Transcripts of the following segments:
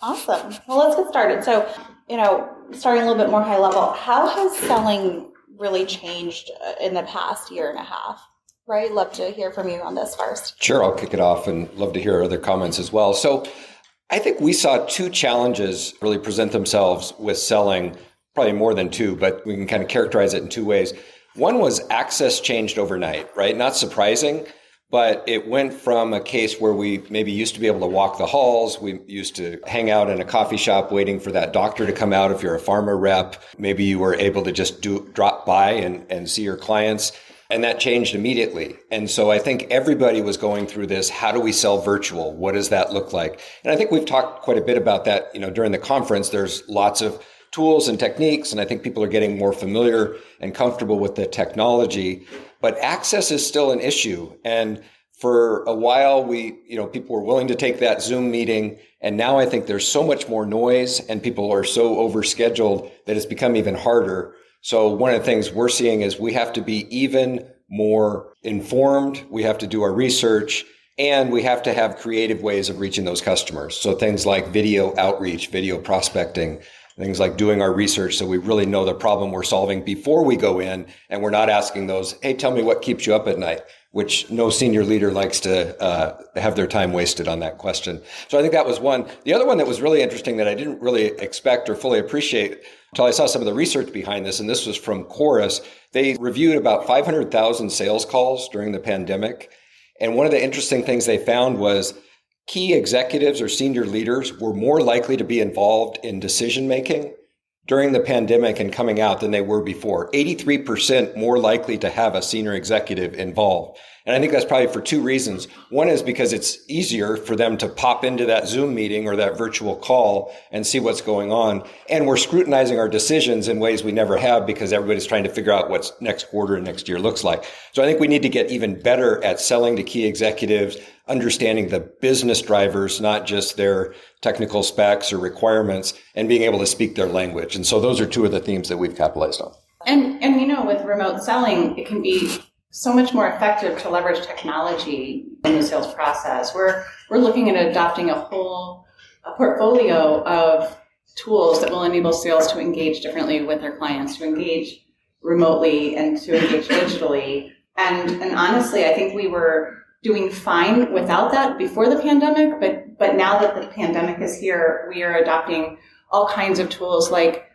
Awesome. Well, let's get started. So, starting a little bit more high level, how has selling really changed in the past year and a half? Right? Love to hear from you on this first. Sure, I'll kick it off and love to hear other comments as well. So I think we saw two challenges really present themselves with selling, probably more than two, but we can kind of characterize it in two ways. One was access changed overnight, right? Not surprising, but it went from a case where we maybe used to be able to walk the halls. We used to hang out in a coffee shop waiting for that doctor to come out if you're a pharma rep. Maybe you were able to just drop by and see your clients. And that changed immediately. And so I think everybody was going through this. How do we sell virtual? What does that look like? And I think we've talked quite a bit about that, during the conference. There's lots of tools and techniques, and I think people are getting more familiar and comfortable with the technology. But access is still an issue. And for a while, people were willing to take that Zoom meeting. And now I think there's so much more noise and people are so overscheduled that it's become even harder. So one of the things we're seeing is we have to be even more informed. We have to do our research, and we have to have creative ways of reaching those customers. So things like video outreach, video prospecting, things like doing our research so we really know the problem we're solving before we go in, and we're not asking those, hey, tell me what keeps you up at night, which no senior leader likes to have their time wasted on that question. So I think that was one. The other one that was really interesting that I didn't really expect or fully appreciate until I saw some of the research behind this, and this was from Chorus. They reviewed about 500,000 sales calls during the pandemic. And one of the interesting things they found was key executives or senior leaders were more likely to be involved in decision making during the pandemic and coming out than they were before. 83% more likely to have a senior executive involved. And I think that's probably for two reasons. One is because it's easier for them to pop into that Zoom meeting or that virtual call and see what's going on. And we're scrutinizing our decisions in ways we never have because everybody's trying to figure out what's next quarter and next year looks like. So I think we need to get even better at selling to key executives, understanding the business drivers, not just their technical specs or requirements, and being able to speak their language. And so those are two of the themes that we've capitalized on. And with remote selling, it can be so much more effective to leverage technology in the sales process. We're looking at adopting a portfolio of tools that will enable sales to engage differently with their clients, to engage remotely and to engage digitally. And honestly, I think we were doing fine without that before the pandemic, but now that the pandemic is here, we are adopting all kinds of tools, like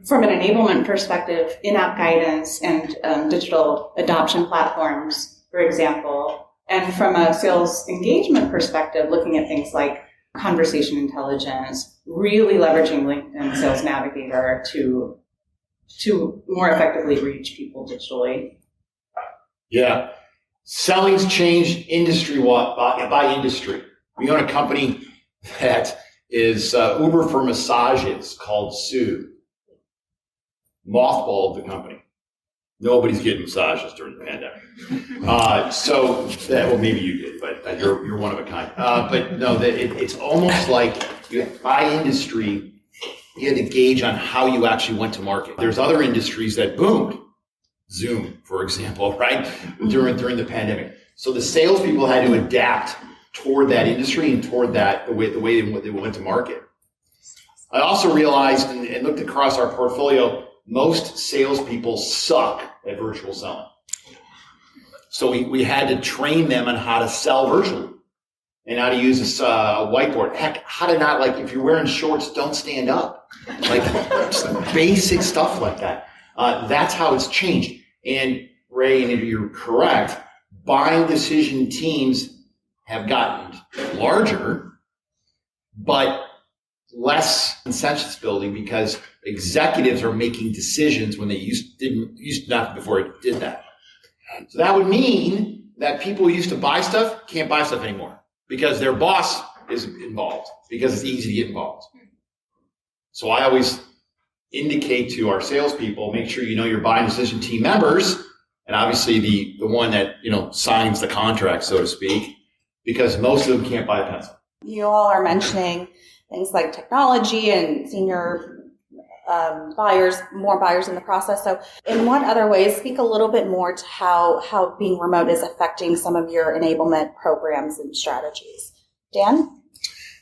from an enablement perspective, in-app guidance and digital adoption platforms, for example. And from a sales engagement perspective, looking at things like conversation intelligence, really leveraging LinkedIn Sales Navigator to more effectively reach people digitally. Yeah. Selling's changed industry by industry. We own a company that is Uber for massages called Soothe. Mothballed the company. Nobody's getting massages during the pandemic. Well, maybe you did, but you're one of a kind. But no, it's almost like by industry, you had to gauge on how you actually went to market. There's other industries that boomed. Zoom, for example, right? During the pandemic. So the salespeople had to adapt toward that industry and toward the way they went to market. I also realized and looked across our portfolio, most salespeople suck at virtual selling. So we had to train them on how to sell virtually and how to use a whiteboard. Heck, how to not, like, if you're wearing shorts, don't stand up. Like, just basic stuff like that. That's how it's changed. And Ray, and you're correct, buying decision teams have gotten larger, but less consensus building because executives are making decisions when they used not before it did that. So that would mean that people who used to buy stuff can't buy stuff anymore because their boss is involved, because it's easy to get involved. So I always indicate to our salespeople, make sure you know your buying decision team members, and obviously the one that signs the contract, so to speak, because most of them can't buy a pencil. You all are mentioning things like technology and senior more buyers in the process. So in what other ways, speak a little bit more to how being remote is affecting some of your enablement programs and strategies. Dan?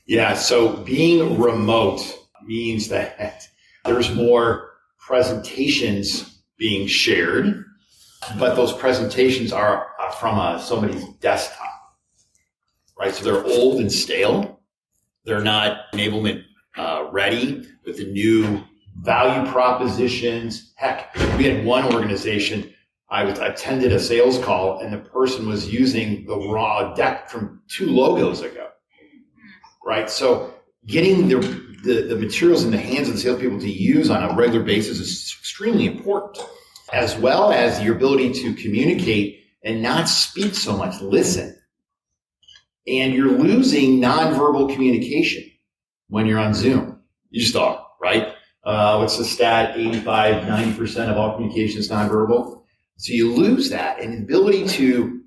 Yeah, so being remote means that there's more presentations being shared, but those presentations are from somebody's desktop, right? So they're old and stale. They're not enablement ready with the new value propositions. Heck, we had one organization, I attended a sales call and the person was using the raw deck from 2 logos ago, right? So getting the materials in the hands of the salespeople to use on a regular basis is extremely important, as well as your ability to communicate and not speak so much, listen. And you're losing nonverbal communication when you're on Zoom. You just are, right? What's the stat? 85, 90% of all communication is nonverbal. So you lose that, and the ability to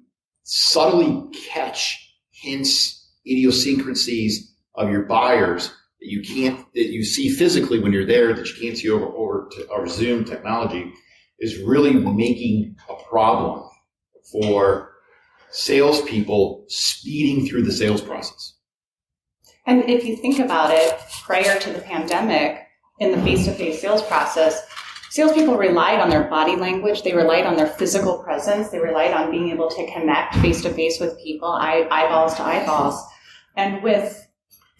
subtly catch hints, idiosyncrasies of your buyers that you see physically when you're there, that you can't see over Zoom technology, is really making a problem for salespeople speeding through the sales process. And if you think about it, prior to the pandemic, in the face-to-face sales process, salespeople relied on their body language, they relied on their physical presence, they relied on being able to connect face-to-face with people, eyeballs to eyeballs. And with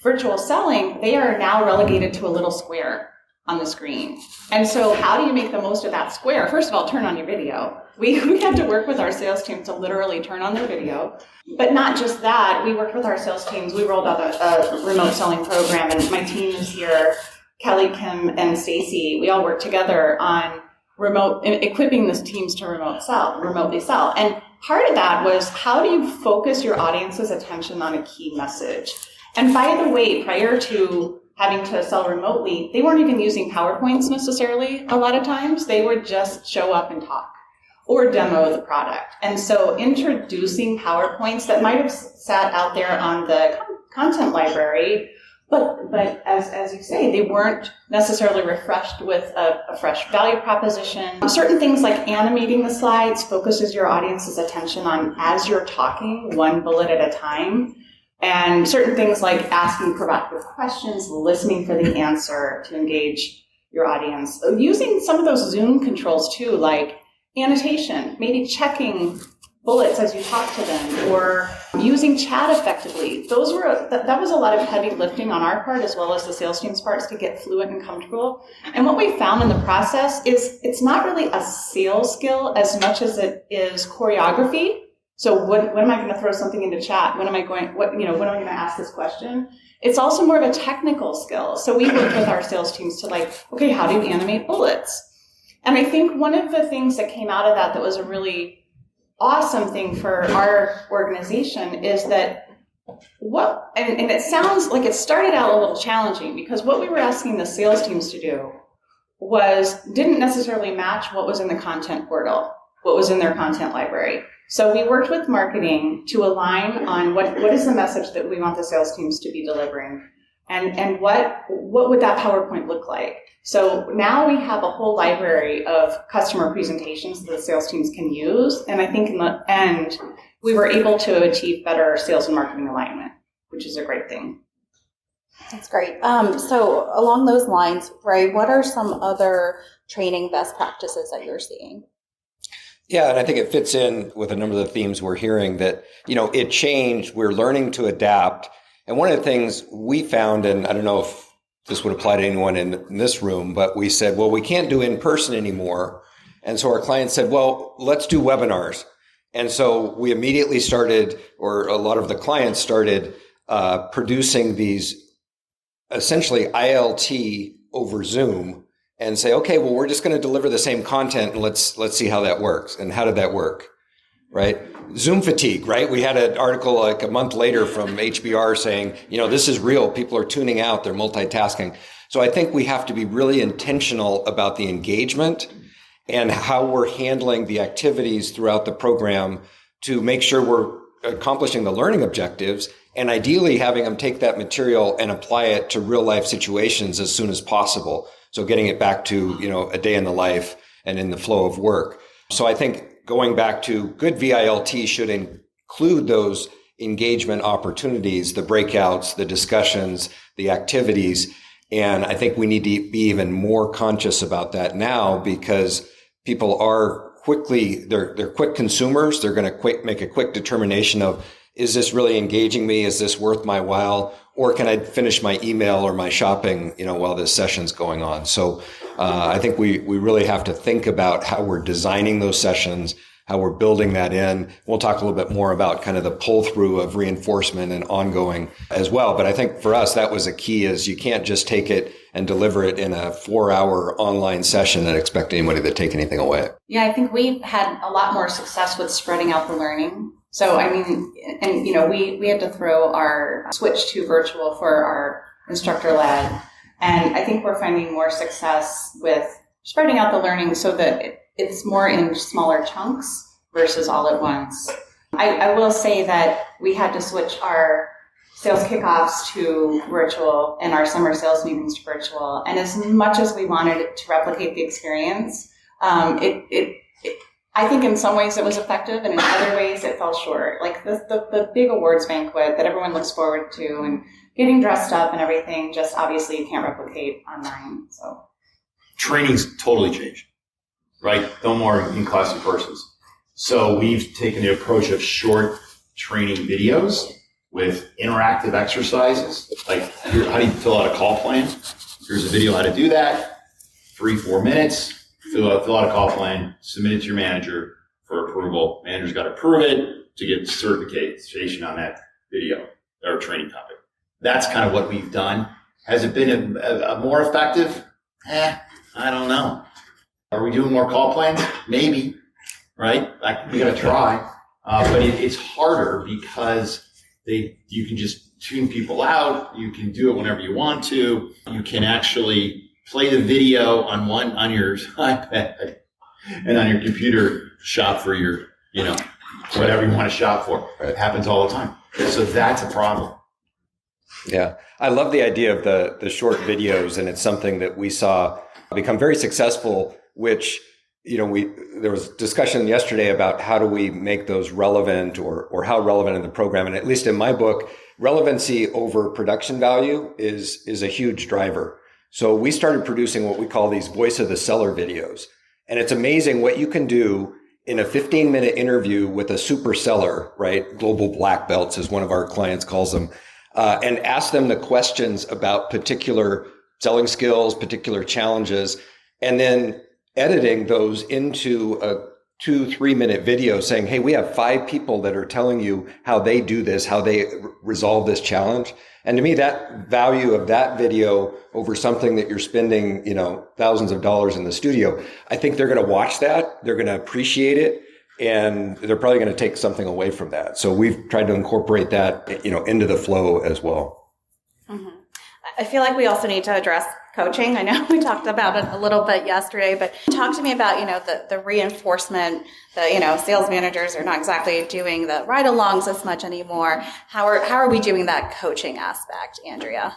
virtual selling, they are now relegated to a little square on the screen. And so how do you make the most of that square? First of all, turn on your video. We had to work with our sales team to literally turn on their video. But not just that, we worked with our sales teams. We rolled out a remote selling program, and my team is here. Kelly, Kim, and Stacy, we all work together on equipping the teams to remotely sell. And part of that was, how do you focus your audience's attention on a key message? And by the way, prior to having to sell remotely, they weren't even using PowerPoints necessarily a lot of times. They would just show up and talk or demo the product. And so introducing PowerPoints that might have sat out there on the content library, but as you say, they weren't necessarily refreshed with a fresh value proposition. Certain things like animating the slides focuses your audience's attention on, as you're talking, one bullet at a time. And certain things like asking provocative questions, listening for the answer to engage your audience. Using some of those Zoom controls too, like annotation, maybe checking bullets as you talk to them, or using chat effectively. That was a lot of heavy lifting on our part as well as the sales team's parts to get fluent and comfortable. And what we found in the process is it's not really a sales skill as much as it is choreography. So when am I going to throw something into chat? When am I going to ask this question? It's also more of a technical skill. So we work with our sales teams to okay, how do you animate bullets? And I think one of the things that came out of that was a really awesome thing for our organization is that and it sounds like it started out a little challenging, because what we were asking the sales teams to do didn't necessarily match what was in the content portal, what was in their content library. So we worked with marketing to align on what is the message that we want the sales teams to be delivering, and what would that PowerPoint look like. So now we have a whole library of customer presentations that the sales teams can use, and I think in the end we were able to achieve better sales and marketing alignment, which is a great thing. That's great. So along those lines, Ray, what are some other training best practices that you're seeing? Yeah, and I think it fits in with a number of the themes we're hearing that, it changed. We're learning to adapt. And one of the things we found, and I don't know if this would apply to anyone in this room, but we said, well, we can't do in-person anymore. And so our clients said, well, let's do webinars. And so we immediately started, or a lot of the clients started producing these essentially ILT over Zoom, and say, okay, well, we're just going to deliver the same content, and let's see how that works. And how did that work? Right? Zoom fatigue, right? We had an article like a month later from HBR saying, this is real. People are tuning out. They're multitasking. So I think we have to be really intentional about the engagement and how we're handling the activities throughout the program to make sure we're accomplishing the learning objectives, and ideally having them take that material and apply it to real life situations as soon as possible. So getting it back to, a day in the life and in the flow of work. So I think going back to good VILT should include those engagement opportunities, the breakouts, the discussions, the activities. And I think we need to be even more conscious about that now, because people are they're quick consumers. They're going to make a quick determination of, is this really engaging me? Is this worth my while? Or can I finish my email or my shopping, while this session's going on? So I think we really have to think about how we're designing those sessions, how we're building that in. We'll talk a little bit more about kind of the pull through of reinforcement and ongoing as well. But I think for us, that was a key, is you can't just take it and deliver it in a 4-hour online session and expect anybody to take anything away. Yeah, I think we've had a lot more success with spreading out the learning. So, we had to throw our switch to virtual for our instructor led. And I think we're finding more success with spreading out the learning so that it's more in smaller chunks versus all at once. I will say that we had to switch our sales kickoffs to virtual and our summer sales meetings to virtual. And as much as we wanted to replicate the experience, I think in some ways it was effective, and in other ways it fell short. Like the big awards banquet that everyone looks forward to and getting dressed up and everything, just obviously you can't replicate online. So training's totally changed, right? No more in class in persons. So we've taken the approach of short training videos with interactive exercises. Like, how do you fill out a call plan? Here's a video how to do that. 3-4 minutes. Fill out a call plan, submit it to your manager for approval. Manager's got to approve it to get certification on that video or training topic. That's kind of what we've done. Has it been a more effective? I don't know. Are we doing more call plans? Maybe, right? We got to try. But it's harder because you can just tune people out. You can do it whenever you want to. You can actually play the video on your iPad and on your computer, shop for your, whatever you want to shop for. It happens all the time. So that's a problem. Yeah. I love the idea of the short videos, and it's something that we saw become very successful, which, there was discussion yesterday about how do we make those relevant or how relevant in the program. And at least in my book, relevancy over production value is a huge driver. So we started producing what we call these voice of the seller videos. And it's amazing what you can do in a 15-minute interview with a super seller, right? Global black belts, as one of our clients calls them, and ask them the questions about particular selling skills, particular challenges, and then editing those into a 2-3 minute video saying, hey, we have 5 people that are telling you how they do this, how they resolve this challenge. And to me, that value of that video over something that you're spending, thousands of dollars in the studio, I think they're going to watch that. They're going to appreciate it. And they're probably going to take something away from that. So we've tried to incorporate that, into the flow as well. Mm-hmm. I feel like we also need to address coaching. I know we talked about it a little bit yesterday, but talk to me about, the reinforcement. Sales managers are not exactly doing the ride-alongs as much anymore. How are we doing that coaching aspect, Andrea?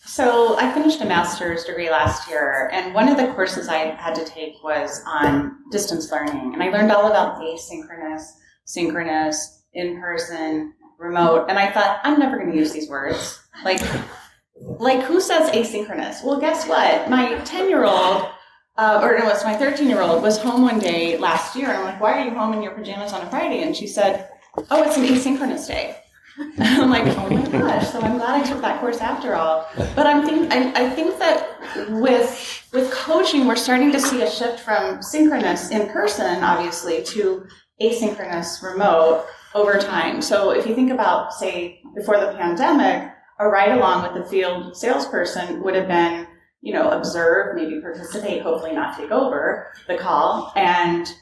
So I finished a master's degree last year, and one of the courses I had to take was on distance learning. And I learned all about asynchronous, synchronous, in-person, remote. And I thought, I'm never going to use these words. Like who says asynchronous? Well, guess what? My 10-year-old, it was my 13-year-old, was home one day last year. And I'm like, why are you home in your pajamas on a Friday? And she said, oh, it's an asynchronous day. And I'm like, oh my gosh, so I'm glad I took that course after all. But I think that with coaching, we're starting to see a shift from synchronous in person, obviously, to asynchronous remote over time. So if you think about, say, before the pandemic, a ride along with the field salesperson would have been, observe, maybe participate, hopefully not take over the call. And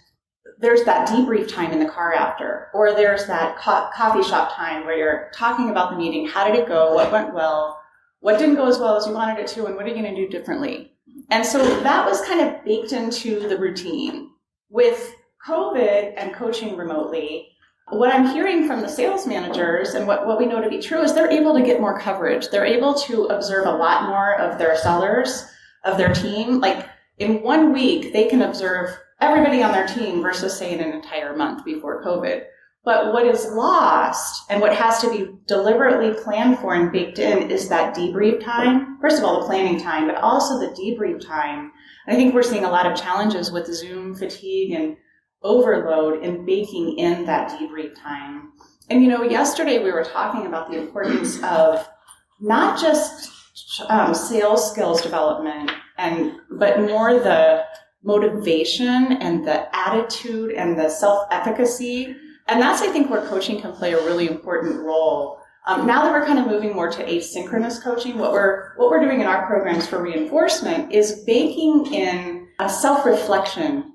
there's that debrief time in the car after, or there's that coffee shop time where you're talking about the meeting. How did it go? What went well? What didn't go as well as you wanted it to? And what are you going to do differently? And so that was kind of baked into the routine. With COVID and coaching remotely, what I'm hearing from the sales managers and what we know to be true is they're able to get more coverage. They're able to observe a lot more of their sellers, of their team. Like in 1 week, they can observe everybody on their team versus, say, in an entire month before COVID. But what is lost and what has to be deliberately planned for and baked in is that debrief time. First of all, the planning time, but also the debrief time. I think we're seeing a lot of challenges with Zoom fatigue and overload in baking in that debrief time. And, yesterday we were talking about the importance of not just sales skills development, but more the motivation and the attitude and the self-efficacy. And that's, I think, where coaching can play a really important role. Now that we're kind of moving more to asynchronous coaching, what we're doing in our programs for reinforcement is baking in a self-reflection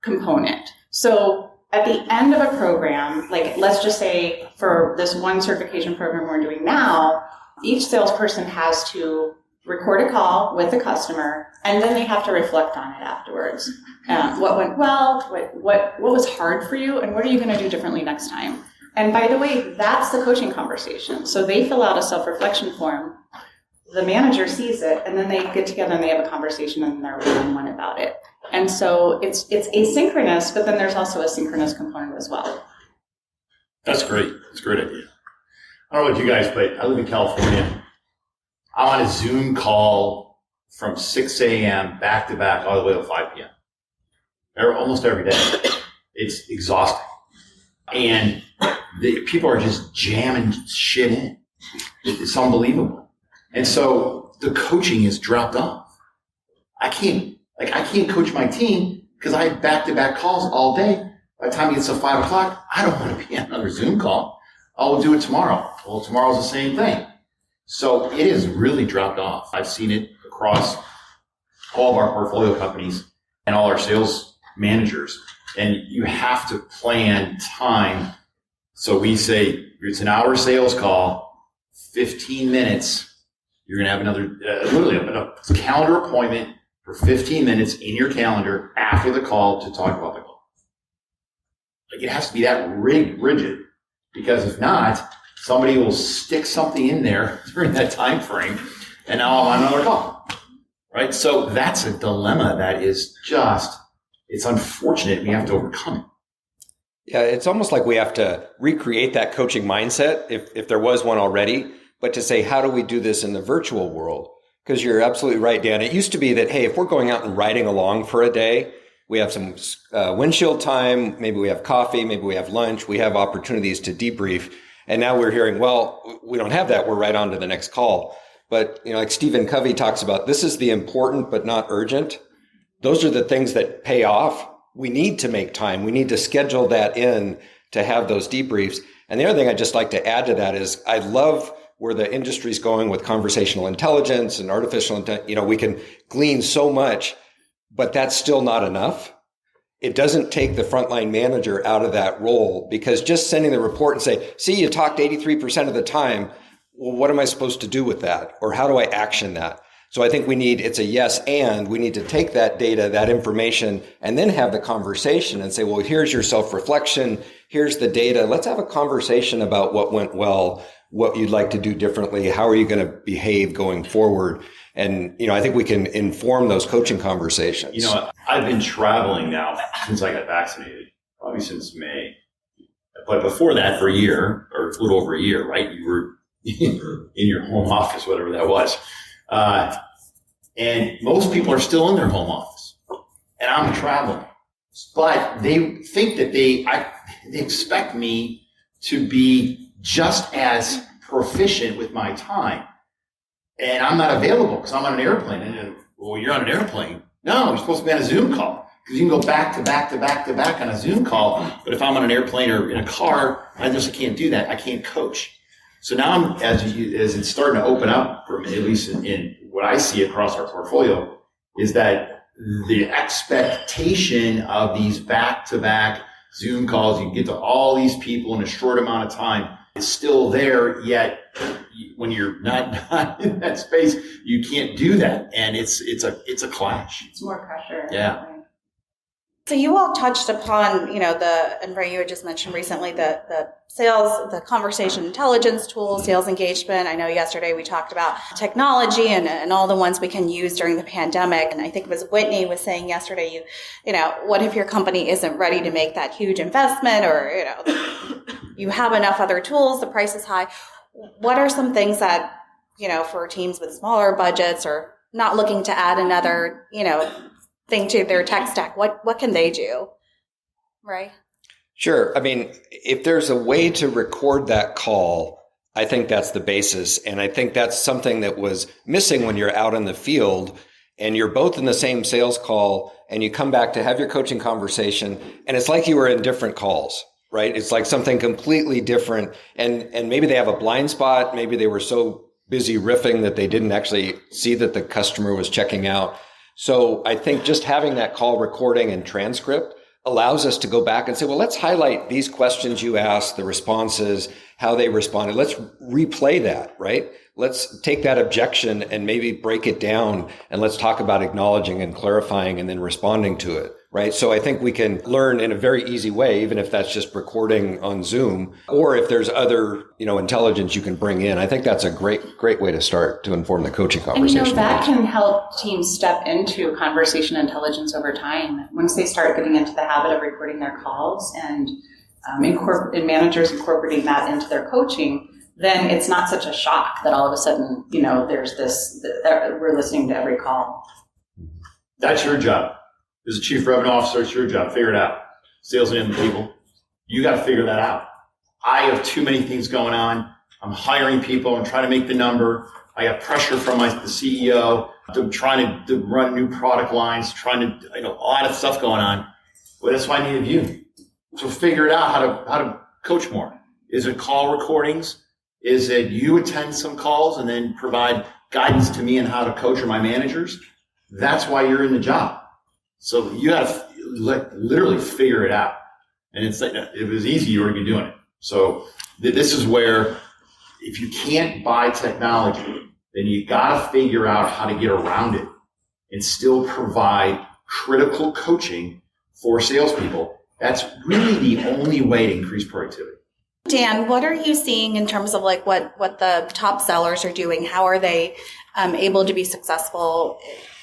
component. So at the end of a program, like let's just say for this one certification program we're doing now, each salesperson has to record a call with the customer, and then they have to reflect on it afterwards. What went well, what was hard for you, and what are you going to do differently next time? And by the way, that's the coaching conversation. So they fill out a self-reflection form, the manager sees it, and then they get together and they have a conversation and they're one-on-one about it. And so it's asynchronous, but then there's also a synchronous component as well. That's great. That's a great idea. I don't know about you guys, but I live in California. I'm on a Zoom call from 6 a.m. back to back all the way to 5 p.m. Almost every day. It's exhausting. And people are just jamming shit in. It's unbelievable. And so the coaching is dropped off. I can't coach my team because I have back-to-back calls all day. By the time it gets to 5 o'clock, I don't want to be on another Zoom call. I'll do it tomorrow. Well, tomorrow's the same thing. So it has really dropped off. I've seen it across all of our portfolio companies and all our sales managers. And you have to plan time. So we say it's an hour sales call, 15 minutes. You're going to have another, literally a calendar appointment for 15 minutes in your calendar after the call to talk about the call. Like it has to be that rigid, because if not, somebody will stick something in there during that time frame, and now I'm on another call, right? So that's a dilemma that is just, it's unfortunate. We have to overcome it. Yeah, it's almost like we have to recreate that coaching mindset, if there was one already, but to say, how do we do this in the virtual world? Because you're absolutely right, Dan. It used to be that, hey, if we're going out and riding along for a day, we have some windshield time, maybe we have coffee, maybe we have lunch, we have opportunities to debrief. And now we're hearing, well, we don't have that. We're right on to the next call. But, like Stephen Covey talks about, this is the important but not urgent. Those are the things that pay off. We need to make time. We need to schedule that in to have those debriefs. And the other thing I'd just like to add to that is I love where the industry's going with conversational intelligence and artificial intelligence. We can glean so much, but that's still not enough. It doesn't take the frontline manager out of that role, because just sending the report and say, see, you talked 83% of the time. Well, what am I supposed to do with that? Or how do I action that? So I think it's a yes, and we need to take that data, that information, and then have the conversation and say, well, here's your self-reflection. Here's the data. Let's have a conversation about what went well, what you'd like to do differently. How are you going to behave going forward? And, I think we can inform those coaching conversations. I've been traveling now since I got vaccinated, probably since May. But before that, for a year, or a little over a year, right? You were in your home office, whatever that was. And most people are still in their home office. And I'm traveling. But they think that they expect me to be just as proficient with my time. And I'm not available because I'm on an airplane. And, well, you're on an airplane. No, you're supposed to be on a Zoom call, because you can go back to back to back to back on a Zoom call. But if I'm on an airplane or in a car, I just can't do that. I can't coach. So now as it's starting to open up for me, at least in what I see across our portfolio, is that the expectation of these back-to-back Zoom calls, you get to all these people in a short amount of time, is still there, yet when you're not in that space, you can't do that. And it's a clash. It's more pressure. Yeah. So you all touched upon, and Ray, you had just mentioned recently the sales, the conversation intelligence tool, sales engagement. I know yesterday we talked about technology and all the ones we can use during the pandemic. And I think it was Whitney was saying yesterday, what if your company isn't ready to make that huge investment, or, you have enough other tools, the price is high. What are some things that, for teams with smaller budgets or not looking to add another, thing to their tech stack, what can they do? Right? Sure. I mean, if there's a way to record that call, I think that's the basis. And I think that's something that was missing when you're out in the field and you're both in the same sales call and you come back to have your coaching conversation and it's like you were in different calls, right? It's like something completely different. And maybe they have a blind spot. Maybe they were so busy riffing that they didn't actually see that the customer was checking out. So I think just having that call recording and transcript allows us to go back and say, well, let's highlight these questions you asked, the responses, how they responded. Let's replay that, right? Let's take that objection and maybe break it down and let's talk about acknowledging and clarifying and then responding to it, right? So I think we can learn in a very easy way, even if that's just recording on Zoom, or if there's other, intelligence you can bring in. I think that's a great way to start to inform the coaching conversation. And that can help teams step into conversation intelligence over time. Once they start getting into the habit of recording their calls and managers incorporating that into their coaching, then it's not such a shock that all of a sudden, there's this, we're listening to every call. That's your job. As a chief revenue officer, it's your job. Figure it out. Sales and people, you got to figure that out. I have too many things going on. I'm hiring people. I'm trying to make the number. I got pressure from the CEO. I'm trying to run new product lines, a lot of stuff going on. Well, that's why I needed you. So figure it out how to coach more. Is it call recordings? Is it you attend some calls and then provide guidance to me on how to coach or my managers? That's why you're in the job. So you got to literally figure it out. And it's like, if it was easy, you would be doing it. So this is where if you can't buy technology, then you got to figure out how to get around it and still provide critical coaching for salespeople. That's really the only way to increase productivity. Dan, what are you seeing in terms of what the top sellers are doing? How are they able to be successful,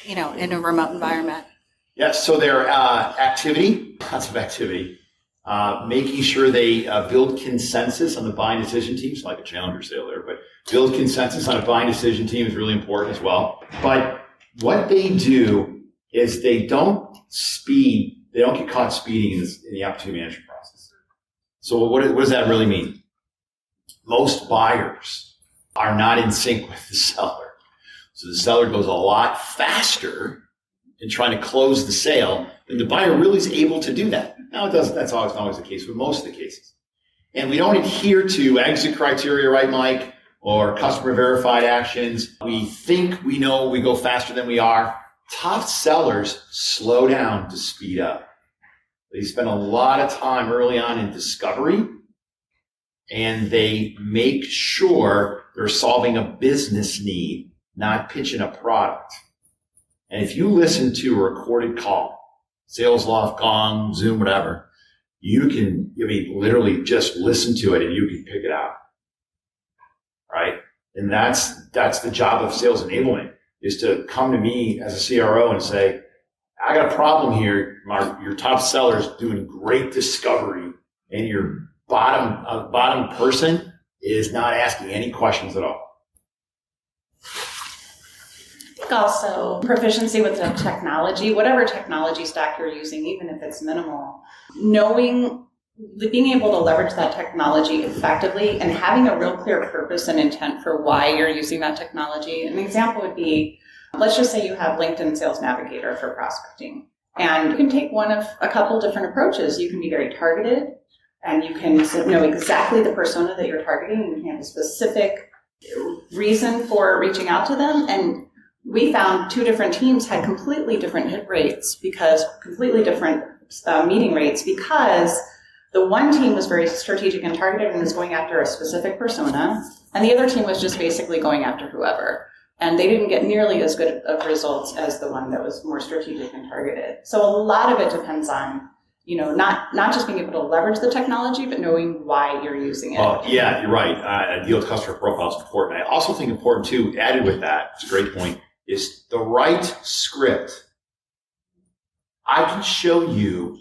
in a remote environment? Yes, so their activity, lots of activity, making sure they build consensus on the buying decision teams, like a challenger sale there, but build consensus on a buying decision team is really important as well. But what they do is they don't get caught speeding in the opportunity management process. So what does that really mean? Most buyers are not in sync with the seller. So the seller goes a lot faster in trying to close the sale than the buyer really is able to do that. Now, that's not always the case, but most of the cases. And we don't adhere to exit criteria, right, Mike, or customer verified actions. We think we know we go faster than we are. Top sellers slow down to speed up. They spend a lot of time early on in discovery, and they make sure they're solving a business need, not pitching a product. And if you listen to a recorded call, Sales Loft, Gong, Zoom, whatever, you can, literally just listen to it and you can pick it out, right? And that's the job of sales enablement, is to come to me as a CRO and say, I got a problem here. Your top seller's doing great discovery and your bottom person is not asking any questions at all. Also, proficiency with the technology, whatever technology stack you're using, even if it's minimal, being able to leverage that technology effectively and having a real clear purpose and intent for why you're using that technology. An example would be, let's just say you have LinkedIn Sales Navigator for prospecting, and you can take one of a couple different approaches. You can be very targeted, and you can know exactly the persona that you're targeting, and you can have a specific reason for reaching out to them. And we found two different teams had completely different hit rates, completely different meeting rates, because the one team was very strategic and targeted and was going after a specific persona, and the other team was just basically going after whoever. And they didn't get nearly as good of results as the one that was more strategic and targeted. So a lot of it depends on, not just being able to leverage the technology, but knowing why you're using it. Oh, yeah, you're right. Ideal customer profile is important. I also think important too, added with that, it's a great point, is the right script. I can show you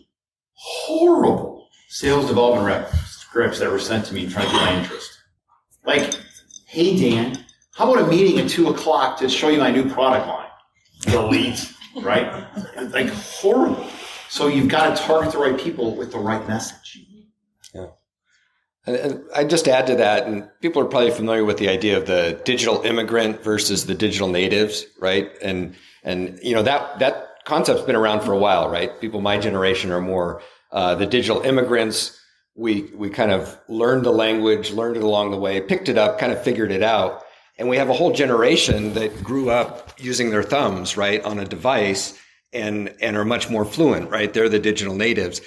horrible sales development rep scripts that were sent to me trying to get my interest. Like, hey, Dan, how about a meeting at 2:00 to show you my new product line? Delete, right? Like, horrible. So you've got to target the right people with the right message. Yeah. And I just add to that, and people are probably familiar with the idea of the digital immigrant versus the digital natives, right? And that concept's been around for a while, right? People my generation or more, the digital immigrants, we kind of learned the language, learned it along the way, picked it up, kind of figured it out. And we have a whole generation that grew up using their thumbs, right, on a device and are much more fluent, right? They're the digital natives.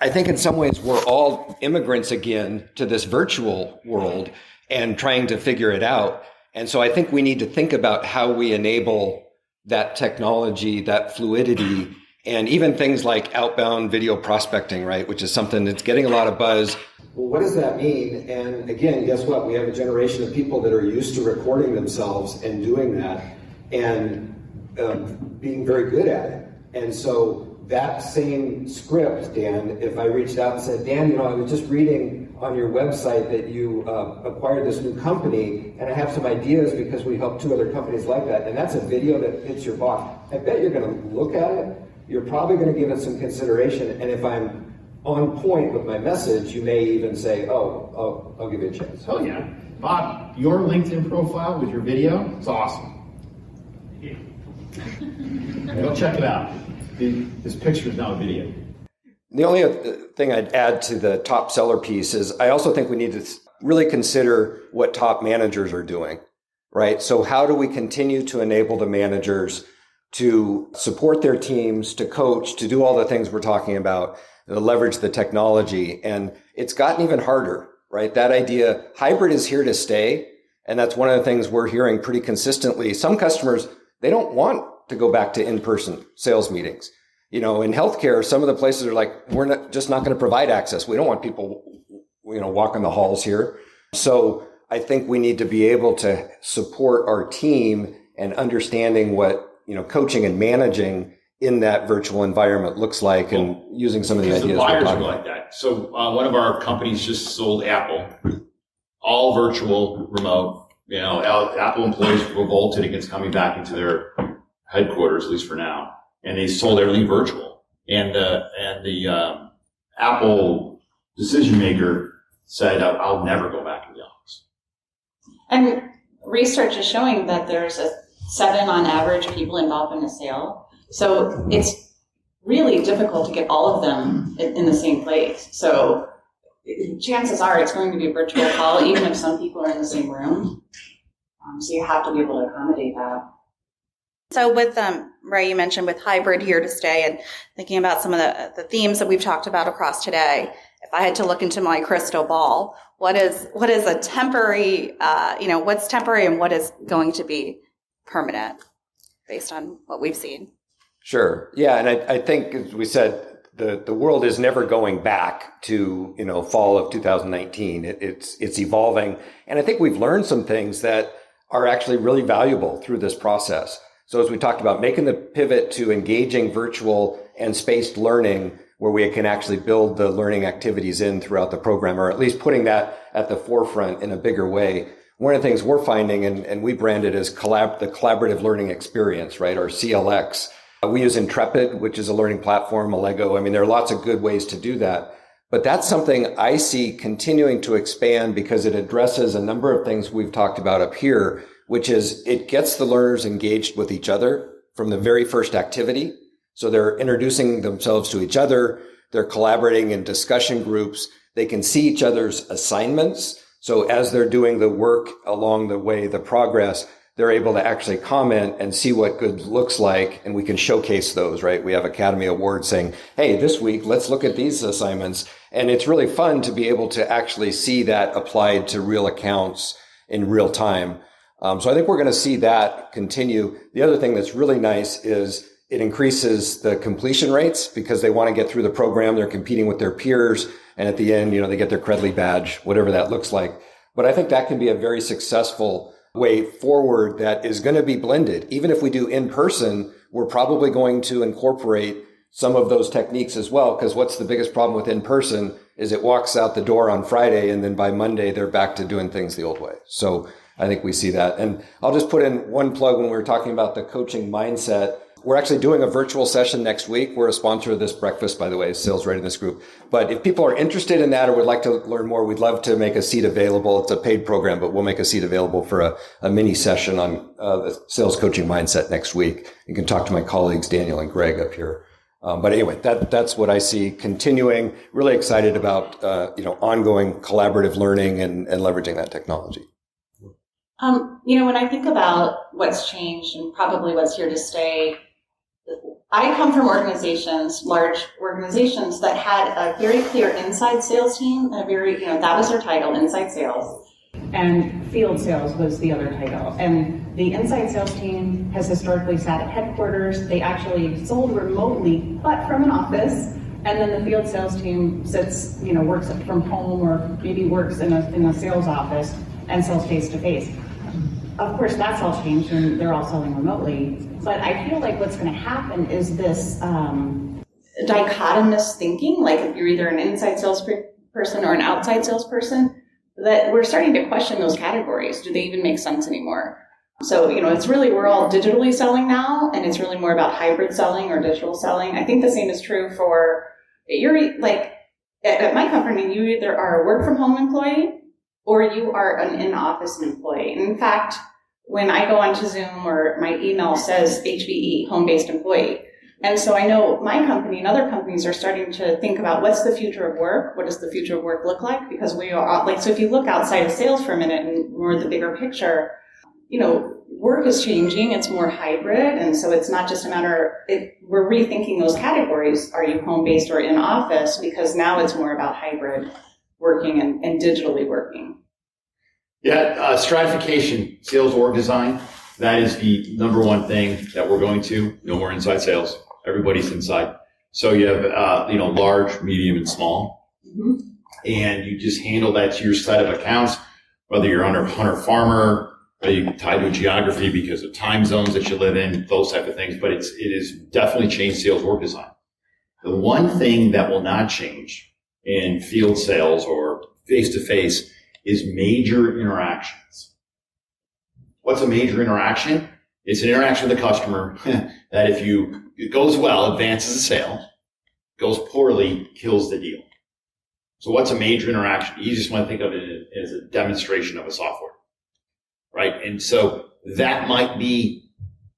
I think in some ways we're all immigrants again to this virtual world and trying to figure it out. And so I think we need to think about how we enable that technology, that fluidity, and even things like outbound video prospecting, right? Which is something that's getting a lot of buzz. Well, what does that mean? And again, guess what? We have a generation of people that are used to recording themselves and doing that and being very good at it. And so that same script, Dan, if I reached out and said, Dan, I was just reading on your website that you acquired this new company, and I have some ideas because we helped 2 other companies like that, and that's a video that hits your box. I bet you're going to look at it. You're probably going to give it some consideration, and if I'm on point with my message, you may even say, I'll give you a chance. Oh, yeah. Bob, your LinkedIn profile with your video is awesome. Yeah. Go check it out. This picture is now a video. The only other thing I'd add to the top seller piece is I also think we need to really consider what top managers are doing, right? So how do we continue to enable the managers to support their teams, to coach, to do all the things we're talking about, to leverage the technology? And it's gotten even harder, right? That idea, hybrid is here to stay. And that's one of the things we're hearing pretty consistently. Some customers, they don't want to go back to in-person sales meetings. In healthcare, some of the places are like, we're not going to provide access. We don't want people, walking the halls here. So I think we need to be able to support our team and understanding what, coaching and managing in that virtual environment looks like, and using some of the ideas. The buyers are like that. So one of our companies just sold Apple, all virtual, remote. Apple employees revolted against coming back into their headquarters, at least for now, and they sold everything virtual. And the Apple decision maker said, "I'll never go back to the office." And research is showing that there's 7 on average people involved in a sale. So it's really difficult to get all of them in the same place. So chances are it's going to be a virtual call, even if some people are in the same room. So you have to be able to accommodate that. So with Ray, you mentioned with hybrid here to stay, and thinking about some of the themes that we've talked about across today, if I had to look into my crystal ball, what is a temporary, what's temporary and what is going to be permanent based on what we've seen? Sure. Yeah. And I think, as we said, the world is never going back to, fall of 2019. It's evolving. And I think we've learned some things that are actually really valuable through this process. So as we talked about, making the pivot to engaging virtual and spaced learning, where we can actually build the learning activities in throughout the program, or at least putting that at the forefront in a bigger way. One of the things we're finding, and we brand it as the collaborative learning experience, right? Or CLX. We use Intrepid, which is a learning platform, a Lego. I mean, there are lots of good ways to do that. But that's something I see continuing to expand because it addresses a number of things we've talked about up here, which is it gets the learners engaged with each other from the very first activity. So they're introducing themselves to each other. They're collaborating in discussion groups. They can see each other's assignments. So as they're doing the work along the way, the progress, they're able to actually comment and see what good looks like, and we can showcase those, right? We have Academy Awards saying, hey, this week, let's look at these assignments. And it's really fun to be able to actually see that applied to real accounts in real time. So I think we're going to see that continue. The other thing that's really nice is it increases the completion rates because they want to get through the program. They're competing with their peers. And at the end, they get their Credly badge, whatever that looks like. But I think that can be a very successful way forward that is going to be blended. Even if we do in person, we're probably going to incorporate some of those techniques as well. Because what's the biggest problem with in person is it walks out the door on Friday and then by Monday, they're back to doing things the old way. So I think we see that. And I'll just put in one plug when we were talking about the coaching mindset. We're actually doing a virtual session next week. We're a sponsor of this breakfast, by the way, Sales Readiness Group. But if people are interested in that or would like to learn more, we'd love to make a seat available. It's a paid program, but we'll make a seat available for a mini session on the sales coaching mindset next week. You can talk to my colleagues, Daniel and Greg up here. But anyway, that's what I see continuing. Really excited about, ongoing collaborative learning and leveraging that technology. When I think about what's changed and probably what's here to stay, I come from large organizations that had a very clear inside sales team and that was their title, inside sales. And field sales was the other title. And the inside sales team has historically sat at headquarters. They actually sold remotely, but from an office. And then the field sales team sits, works from home or maybe works in a sales office and sells face to face. Of course, that's all changed and they're all selling remotely. But I feel like what's going to happen is this dichotomous thinking, like if you're either an inside salesperson or an outside salesperson, that we're starting to question those categories. Do they even make sense anymore? So, it's really, we're all digitally selling now, and it's really more about hybrid selling or digital selling. I think the same is true for, at my company, you either are a work from home employee or you are an in-office employee. And in fact, when I go onto Zoom or my email says HBE, home-based employee. And so I know my company and other companies are starting to think about what's the future of work? What does the future of work look like? Because we are, so if you look outside of sales for a minute and more the bigger picture, work is changing. It's more hybrid. And so it's not just a matter, we're rethinking those categories. Are you home-based or in office? Because now it's more about hybrid working and digitally working. Yeah, stratification, sales org design, that is the number one thing that we're going to. No more inside sales. Everybody's inside. So you have, large, medium, and small. Mm-hmm. And you just handle that to your set of accounts, whether you're hunter-farmer, whether you tie to a geography because of time zones that you live in, those type of things. But it has definitely changed sales org design. The one thing that will not change in field sales or face-to-face is major interactions. What's a major interaction? It's an interaction with the customer that if it goes well, advances the sale, goes poorly, kills the deal. So what's a major interaction? You just want to think of it as a demonstration of a software, right? And so that might be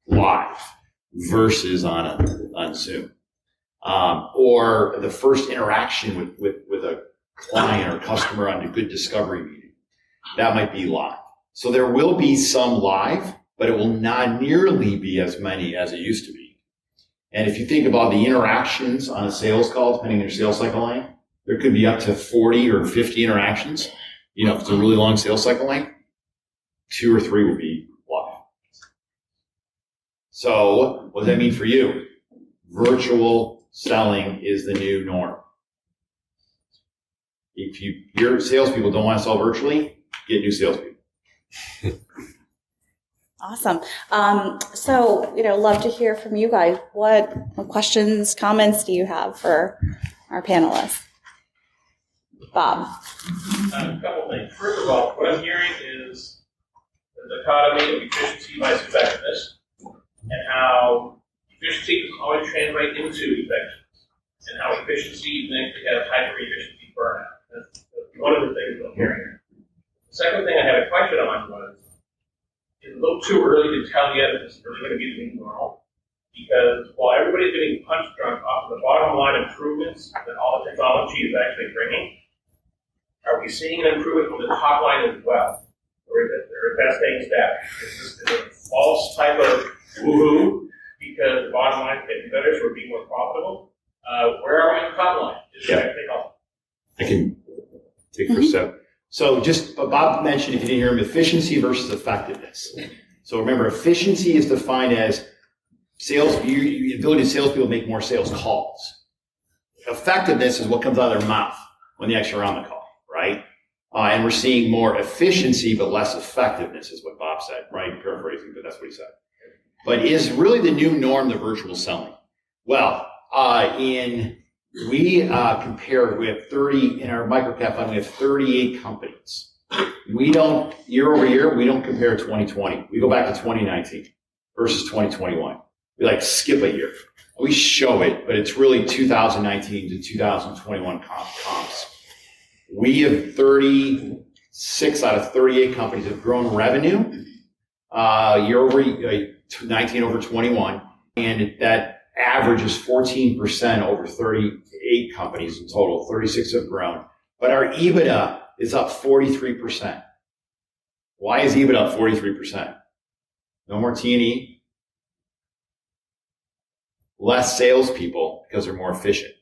live versus on Zoom. Or the first interaction with a client or customer on a good discovery meeting. That might be live. So there will be some live, but it will not nearly be as many as it used to be. And if you think about the interactions on a sales call, depending on your sales cycle length, there could be up to 40 or 50 interactions. If it's a really long sales cycle length, 2 or 3 will be live. So what does that mean for you? Virtual selling is the new norm. If your salespeople don't want to sell virtually, get new salespeople. Awesome. So, love to hear from you guys. What questions, comments do you have for our panelists? Bob. A couple things. First of all, what I'm hearing is the dichotomy of efficiency versus effectiveness, and how efficiency can always translate into effectiveness, and how efficiency then can have hyper-efficiency burnout. That's one of the things I'm hearing here. The second thing I had a question on was, it's a little too early to tell yet if this is really going to be the new normal, because while everybody's getting punch drunk off of the bottom line improvements that all the technology is actually bringing, are we seeing an improvement from the top line as well? Or is it they're investing staff? Is this a false type of woohoo because the bottom line is getting better, so we're being more profitable? Where are we on the top line? I can take for a step. So but Bob mentioned, if you didn't hear him, efficiency versus effectiveness. So remember, efficiency is defined as the ability of salespeople to make more sales calls. Effectiveness is what comes out of their mouth when they actually are on the call, right? And we're seeing more efficiency, but less effectiveness is what Bob said, right? Paraphrasing, but that's what he said. But is really the new norm the virtual selling? Well, we compare, we have 30, in our microcap fund, we have 38 companies. We don't, year over year, we don't compare 2020. We go back to 2019 versus 2021. We like skip a year. We show it, but it's really 2019 to 2021 comps. We have 36 out of 38 companies have grown revenue year over 19 over 21, and that average is 14% over 38 companies in total. 36 have grown, but our EBITDA is up 43%. Why is EBITDA up 43%? No more T&E, less salespeople because they're more efficient,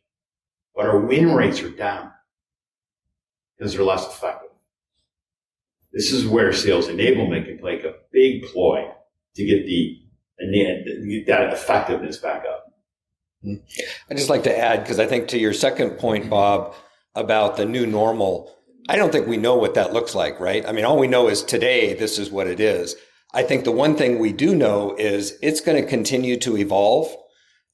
but our win rates are down because they're less effective. This is where sales enablement can play a big ploy to get that effectiveness back up. I'd just like to add, because I think to your second point, Bob, about the new normal, I don't think we know what that looks like, right? I mean, all we know is today, this is what it is. I think the one thing we do know is it's going to continue to evolve,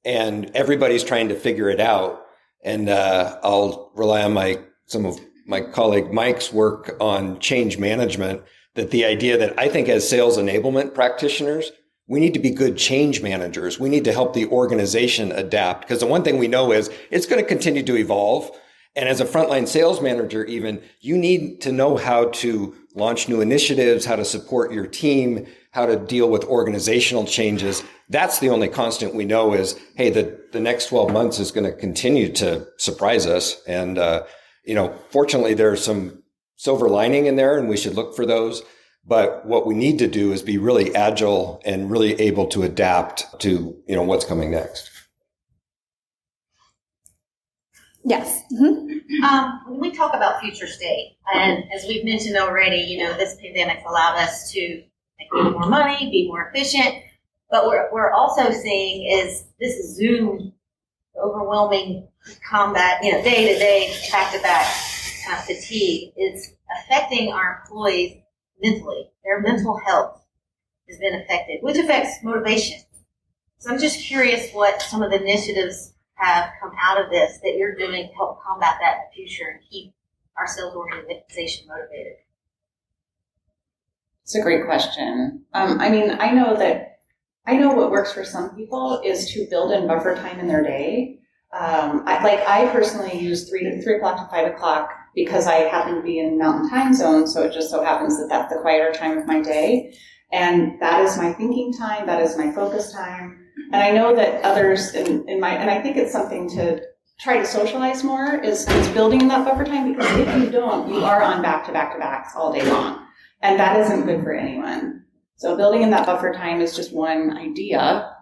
and everybody's trying to figure it out. And I'll rely on some of my colleague Mike's work on change management, that the idea that I think as sales enablement practitioners, we need to be good change managers. We need to help the organization adapt, because the one thing we know is it's going to continue to evolve. And as a frontline sales manager, even, you need to know how to launch new initiatives, how to support your team, how to deal with organizational changes. That's the only constant we know is, hey, the next 12 months is going to continue to surprise us. And, fortunately, there's some silver lining in there, and we should look for those. But what we need to do is be really agile and really able to adapt to, what's coming next. Yes. Mm-hmm. When we talk about future state, and as we've mentioned already, this pandemic allowed us to make more money, be more efficient. But what we're also seeing is this Zoom overwhelming combat, day-to-day, back-to-back kind of fatigue is affecting our employees mentally. Their mental health has been affected, which affects motivation. So I'm just curious what some of the initiatives have come out of this that you're doing to help combat that in the future and keep our sales organization motivated. It's a great question. I know what works for some people is to build in buffer time in their day. I personally use 3 o'clock to 5 o'clock because I happen to be in Mountain Time Zone, so it just so happens that that's the quieter time of my day. And that is my thinking time, that is my focus time. And I know that others and I think it's something to try to socialize more is building that buffer time, because if you don't, you are on back-to-back-to-backs all day long. And that isn't good for anyone. So building in that buffer time is just one idea.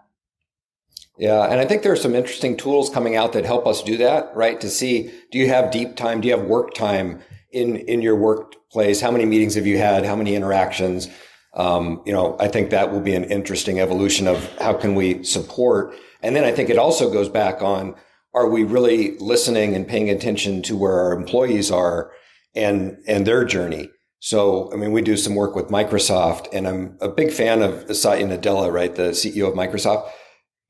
Yeah, and I think there are some interesting tools coming out that help us do that, right? To see, do you have deep time? Do you have work time in your workplace? How many meetings have you had? How many interactions? I think that will be an interesting evolution of how can we support. And then I think it also goes back on, are we really listening and paying attention to where our employees are and their journey? So, we do some work with Microsoft, and I'm a big fan of Satya Nadella, right? The CEO of Microsoft,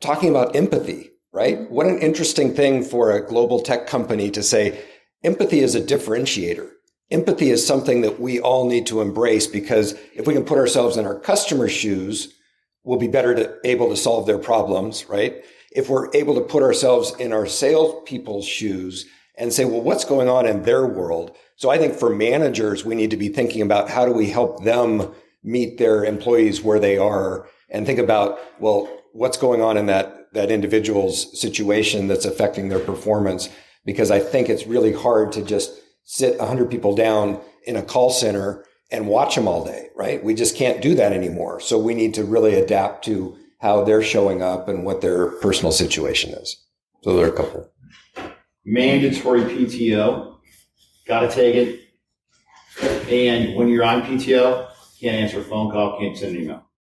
talking about empathy, right? What an interesting thing for a global tech company to say, empathy is a differentiator. Empathy is something that we all need to embrace, because if we can put ourselves in our customers' shoes, we'll be better able to solve their problems, right? If we're able to put ourselves in our salespeople's shoes and say, well, what's going on in their world? So I think for managers, we need to be thinking about how do we help them meet their employees where they are, and think about, well, what's going on in that individual's situation that's affecting their performance? Because I think it's really hard to just sit 100 people down in a call center and watch them all day, right? We just can't do that anymore. So we need to really adapt to how they're showing up and what their personal situation is. So there are a couple. Mandatory PTO. Got to take it. And when you're on PTO, can't answer a phone call, can't send an email.